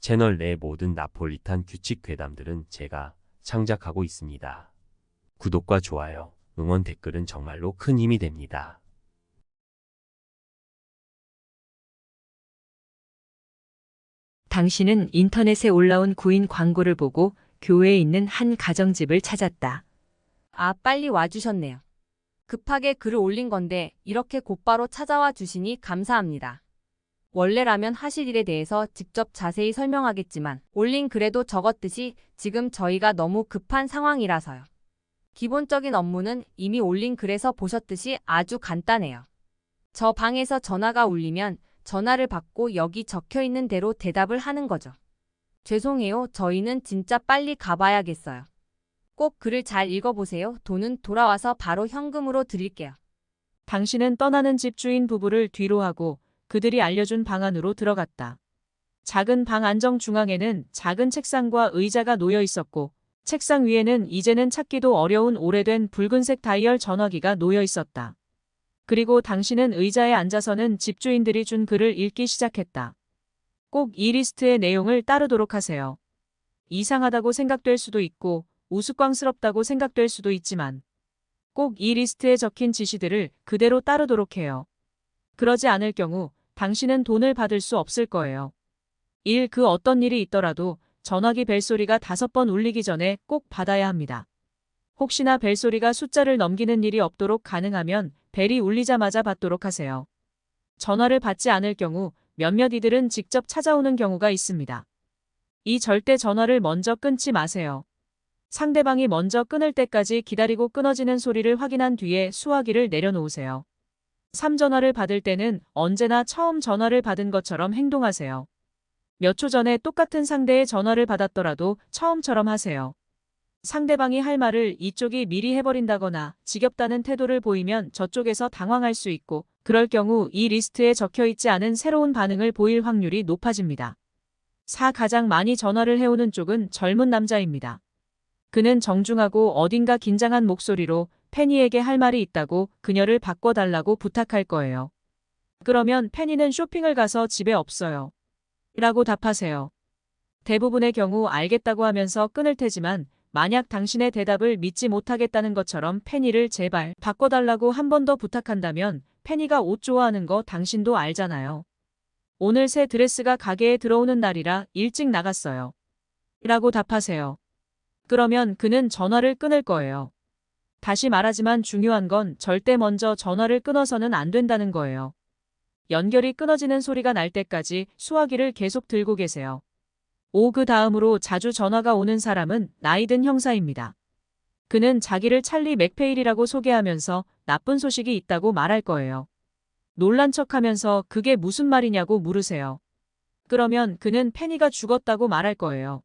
채널 내 모든 나폴리탄 규칙 괴담들은 제가 창작하고 있습니다. 구독과 좋아요, 응원 댓글은 정말로 큰 힘이 됩니다. 당신은 인터넷에 올라온 구인 광고를 보고 교외에 있는 한 가정집을 찾았다. 아, 빨리 와주셨네요. 급하게 글을 올린 건데 이렇게 곧바로 찾아와 주시니 감사합니다. 원래라면 하실 일에 대해서 직접 자세히 설명하겠지만 올린 글에도 적었듯이 지금 저희가 너무 급한 상황이라서요. 기본적인 업무는 이미 올린 글에서 보셨듯이 아주 간단해요. 저 방에서 전화가 울리면 전화를 받고 여기 적혀있는 대로 대답을 하는 거죠. 죄송해요. 저희는 진짜 빨리 가봐야겠어요. 꼭 글을 잘 읽어보세요. 돈은 돌아와서 바로 현금으로 드릴게요. 당신은 떠나는 집주인 부부를 뒤로 하고 그들이 알려준 방 안으로 들어갔다. 작은 방 안정 중앙에는 작은 책상과 의자가 놓여 있었고 책상 위에는 이제는 찾기도 어려운 오래된 붉은색 다이얼 전화기가 놓여 있었다. 그리고 당신은 의자에 앉아서는 집주인들이 준 글을 읽기 시작했다. 꼭 이 리스트의 내용을 따르도록 하세요. 이상하다고 생각될 수도 있고 우스꽝스럽다고 생각될 수도 있지만 꼭 이 리스트에 적힌 지시들을 그대로 따르도록 해요. 그러지 않을 경우 당신은 돈을 받을 수 없을 거예요. 그 어떤 일이 있더라도 전화기 벨소리가 5번 울리기 전에 꼭 받아야 합니다. 혹시나 벨소리가 숫자를 넘기는 일이 없도록 가능하면 벨이 울리자마자 받도록 하세요. 전화를 받지 않을 경우 몇몇 이들은 직접 찾아오는 경우가 있습니다. 절대 전화를 먼저 끊지 마세요. 상대방이 먼저 끊을 때까지 기다리고 끊어지는 소리를 확인한 뒤에 수화기를 내려놓으세요. 3전화를 받을 때는 언제나 처음 전화를 받은 것처럼 행동하세요. 몇 초 전에 똑같은 상대의 전화를 받았더라도 처음처럼 하세요. 상대방이 할 말을 이쪽이 미리 해버린다거나 지겹다는 태도를 보이면 저쪽에서 당황할 수 있고 그럴 경우 이 리스트에 적혀있지 않은 새로운 반응을 보일 확률이 높아집니다. 가장 많이 전화를 해오는 쪽은 젊은 남자입니다. 그는 정중하고 어딘가 긴장한 목소리로 페니에게 할 말이 있다고 그녀를 바꿔달라고 부탁할 거예요. 그러면 페니는 쇼핑을 가서 집에 없어요. 라고 답하세요. 대부분의 경우 알겠다고 하면서 끊을 테지만 만약 당신의 대답을 믿지 못하겠다는 것처럼 페니를 제발 바꿔달라고 한 번 더 부탁한다면 페니가 옷 좋아하는 거 당신도 알잖아요. 오늘 새 드레스가 가게에 들어오는 날이라 일찍 나갔어요. 라고 답하세요. 그러면 그는 전화를 끊을 거예요. 다시 말하지만 중요한 건 절대 먼저 전화를 끊어서는 안 된다는 거예요. 연결이 끊어지는 소리가 날 때까지 수화기를 계속 들고 계세요. 그 다음으로 자주 전화가 오는 사람은 나이든 형사입니다. 그는 자기를 찰리 맥페일이라고 소개하면서 나쁜 소식이 있다고 말할 거예요. 놀란 척하면서 그게 무슨 말이냐고 물으세요. 그러면 그는 페니가 죽었다고 말할 거예요.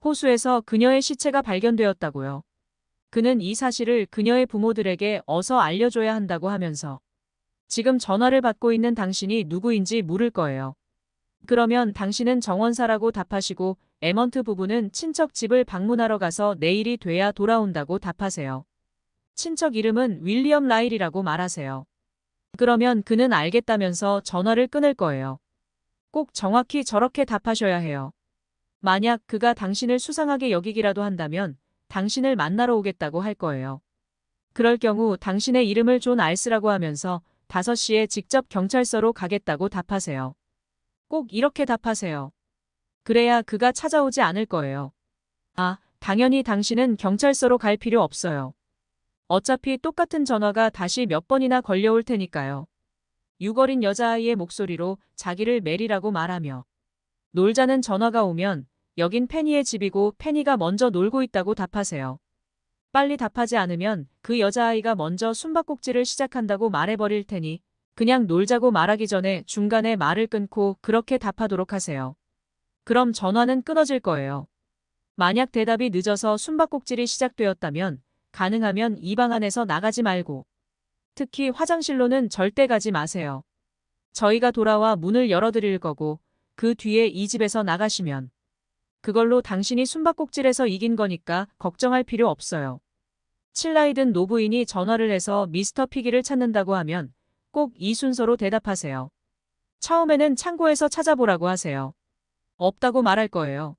호수에서 그녀의 시체가 발견되었다고요. 그는 이 사실을 그녀의 부모들에게 어서 알려줘야 한다고 하면서 지금 전화를 받고 있는 당신이 누구인지 물을 거예요. 그러면 당신은 정원사라고 답하시고 에먼트 부부는 친척 집을 방문하러 가서 내일이 돼야 돌아온다고 답하세요. 친척 이름은 윌리엄 라일이라고 말하세요. 그러면 그는 알겠다면서 전화를 끊을 거예요. 꼭 정확히 저렇게 답하셔야 해요. 만약 그가 당신을 수상하게 여기기라도 한다면 당신을 만나러 오겠다고 할 거예요. 그럴 경우 당신의 이름을 존 알스라고 하면서 5시에 직접 경찰서로 가겠다고 답하세요. 꼭 이렇게 답하세요. 그래야 그가 찾아오지 않을 거예요. 당연히 당신은 경찰서로 갈 필요 없어요. 어차피 똑같은 전화가 다시 몇 번이나 걸려올 테니까요. 6어린 여자아이의 목소리로 자기를 메리라고 말하며 놀자는 전화가 오면 여긴 페니의 집이고 페니가 먼저 놀고 있다고 답하세요. 빨리 답하지 않으면 그 여자아이가 먼저 숨바꼭질을 시작한다고 말해버릴 테니 그냥 놀자고 말하기 전에 중간에 말을 끊고 그렇게 답하도록 하세요. 그럼 전화는 끊어질 거예요. 만약 대답이 늦어서 숨바꼭질이 시작되었다면 가능하면 이 방 안에서 나가지 말고 특히 화장실로는 절대 가지 마세요. 저희가 돌아와 문을 열어드릴 거고 그 뒤에 이 집에서 나가시면 그걸로 당신이 숨바꼭질에서 이긴 거니까 걱정할 필요 없어요. 칠라이든 노부인이 전화를 해서 미스터 피기를 찾는다고 하면 꼭 이 순서로 대답하세요. 처음에는 창고에서 찾아보라고 하세요. 없다고 말할 거예요.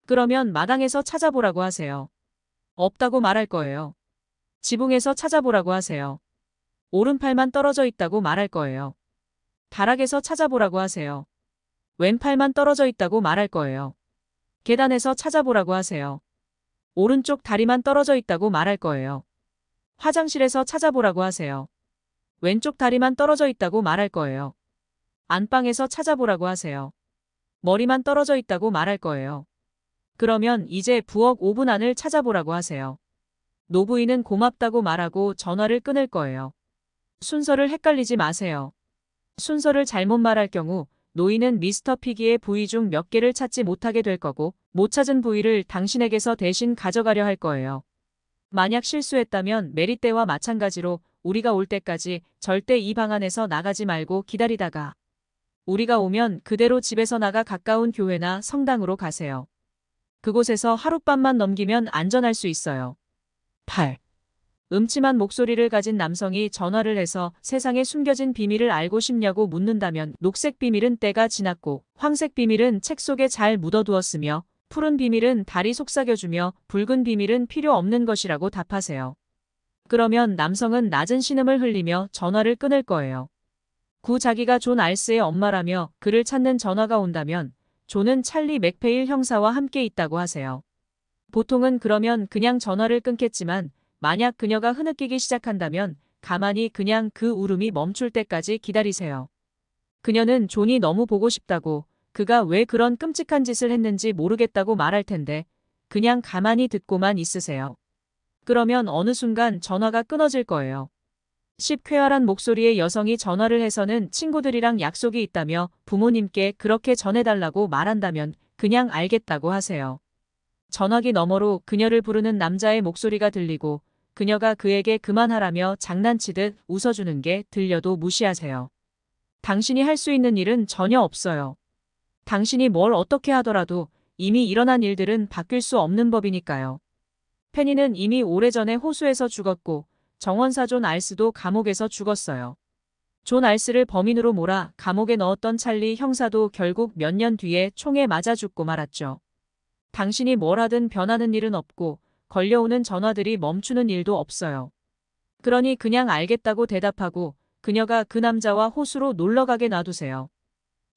그러면 마당에서 찾아보라고 하세요. 없다고 말할 거예요. 지붕에서 찾아보라고 하세요. 오른팔만 떨어져 있다고 말할 거예요. 다락에서 찾아보라고 하세요. 왼팔만 떨어져 있다고 말할 거예요. 계단에서 찾아보라고 하세요. 오른쪽 다리만 떨어져 있다고 말할 거예요. 화장실에서 찾아보라고 하세요. 왼쪽 다리만 떨어져 있다고 말할 거예요. 안방에서 찾아보라고 하세요. 머리만 떨어져 있다고 말할 거예요. 그러면 이제 부엌 5분 안을 찾아보라고 하세요. 노부인은 고맙다고 말하고 전화를 끊을 거예요. 순서를 헷갈리지 마세요. 순서를 잘못 말할 경우 노인은 미스터 피기의 부위 중 몇 개를 찾지 못하게 될 거고 못 찾은 부위를 당신에게서 대신 가져가려 할 거예요. 만약 실수했다면 메리 때와 마찬가지로 우리가 올 때까지 절대 이 방 안에서 나가지 말고 기다리다가 우리가 오면 그대로 집에서 나가 가까운 교회나 성당으로 가세요. 그곳에서 하룻밤만 넘기면 안전할 수 있어요. 8. 음침한 목소리를 가진 남성이 전화를 해서 세상에 숨겨진 비밀을 알고 싶냐고 묻는다면 녹색 비밀은 때가 지났고 황색 비밀은 책 속에 잘 묻어두었으며 푸른 비밀은 달이 속삭여주며 붉은 비밀은 필요 없는 것이라고 답하세요. 그러면 남성은 낮은 신음을 흘리며 전화를 끊을 거예요. 구 자기가 존 알스의 엄마라며 그를 찾는 전화가 온다면 존은 찰리 맥페일 형사와 함께 있다고 하세요. 보통은 그러면 그냥 전화를 끊겠지만 만약 그녀가 흐느끼기 시작한다면 가만히 그냥 그 울음이 멈출 때까지 기다리세요. 그녀는 존이 너무 보고 싶다고 그가 왜 그런 끔찍한 짓을 했는지 모르겠다고 말할 텐데 그냥 가만히 듣고만 있으세요. 그러면 어느 순간 전화가 끊어질 거예요. 10. 쾌활한 목소리의 여성이 전화를 해서는 친구들이랑 약속이 있다며 부모님께 그렇게 전해달라고 말한다면 그냥 알겠다고 하세요. 전화기 너머로 그녀를 부르는 남자의 목소리가 들리고 그녀가 그에게 그만하라며 장난치듯 웃어주는 게 들려도 무시하세요. 당신이 할 수 있는 일은 전혀 없어요. 당신이 뭘 어떻게 하더라도 이미 일어난 일들은 바뀔 수 없는 법이니까요. 페니는 이미 오래전에 호수에서 죽었고 정원사 존 알스도 감옥에서 죽었어요. 존 알스를 범인으로 몰아 감옥에 넣었던 찰리 형사도 결국 몇 년 뒤에 총에 맞아 죽고 말았죠. 당신이 뭘 하든 변하는 일은 없고 걸려오는 전화들이 멈추는 일도 없어요. 그러니 그냥 알겠다고 대답하고 그녀가 그 남자와 호수로 놀러가게 놔두세요.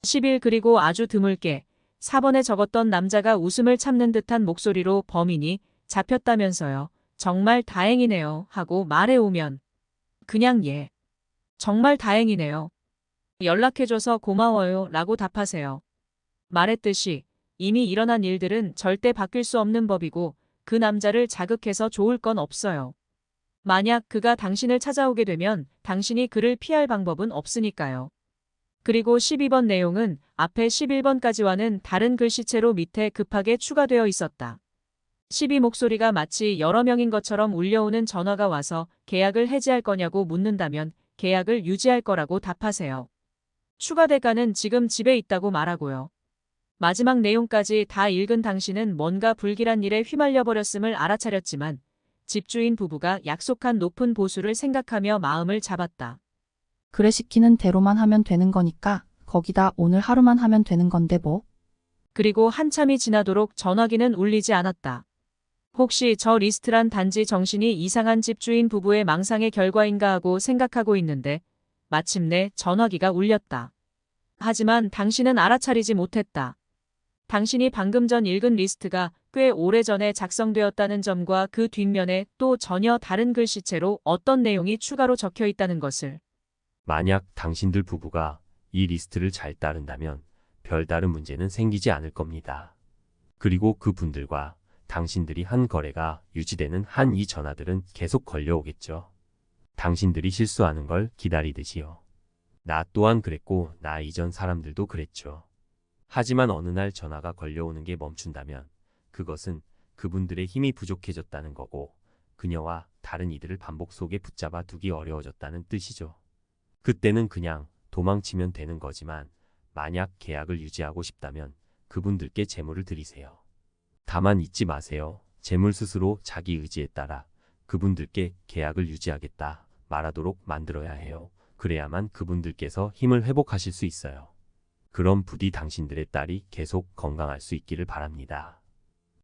10일 그리고 아주 드물게 4번에 적었던 남자가 웃음을 참는 듯한 목소리로 범인이 잡혔다면서요. 정말 다행이네요 하고 말해오면 그냥 예. 정말 다행이네요. 연락해줘서 고마워요 라고 답하세요. 말했듯이 이미 일어난 일들은 절대 바뀔 수 없는 법이고 그 남자를 자극해서 좋을 건 없어요. 만약 그가 당신을 찾아오게 되면 당신이 그를 피할 방법은 없으니까요. 그리고 12번 내용은 앞에 11번까지와는 다른 글씨체로 밑에 급하게 추가되어 있었다. 12 목소리가 마치 여러 명인 것처럼 울려오는 전화가 와서 계약을 해지할 거냐고 묻는다면 계약을 유지할 거라고 답하세요. 추가 대가는 지금 집에 있다고 말하고요. 마지막 내용까지 다 읽은 당신은 뭔가 불길한 일에 휘말려 버렸음을 알아차렸지만 집주인 부부가 약속한 높은 보수를 생각하며 마음을 잡았다. 그래 시키는 대로만 하면 되는 거니까 거기다 오늘 하루만 하면 되는 건데 뭐. 그리고 한참이 지나도록 전화기는 울리지 않았다. 혹시 저 리스트란 단지 정신이 이상한 집주인 부부의 망상의 결과인가 하고 생각하고 있는데 마침내 전화기가 울렸다. 하지만 당신은 알아차리지 못했다. 당신이 방금 전 읽은 리스트가 꽤 오래전에 작성되었다는 점과 그 뒷면에 또 전혀 다른 글씨체로 어떤 내용이 추가로 적혀 있다는 것을. 만약 당신들 부부가 이 리스트를 잘 따른다면 별다른 문제는 생기지 않을 겁니다. 그리고 그 분들과 당신들이 한 거래가 유지되는 한 이 전화들은 계속 걸려오겠죠. 당신들이 실수하는 걸 기다리듯이요. 나 또한 그랬고 나 이전 사람들도 그랬죠. 하지만 어느 날 전화가 걸려오는 게 멈춘다면 그것은 그분들의 힘이 부족해졌다는 거고 그녀와 다른 이들을 반복 속에 붙잡아 두기 어려워졌다는 뜻이죠. 그때는 그냥 도망치면 되는 거지만 만약 계약을 유지하고 싶다면 그분들께 재물을 드리세요. 다만 잊지 마세요. 재물 스스로 자기 의지에 따라 그분들께 계약을 유지하겠다 말하도록 만들어야 해요. 그래야만 그분들께서 힘을 회복하실 수 있어요. 그럼 부디 당신들의 딸이 계속 건강할 수 있기를 바랍니다.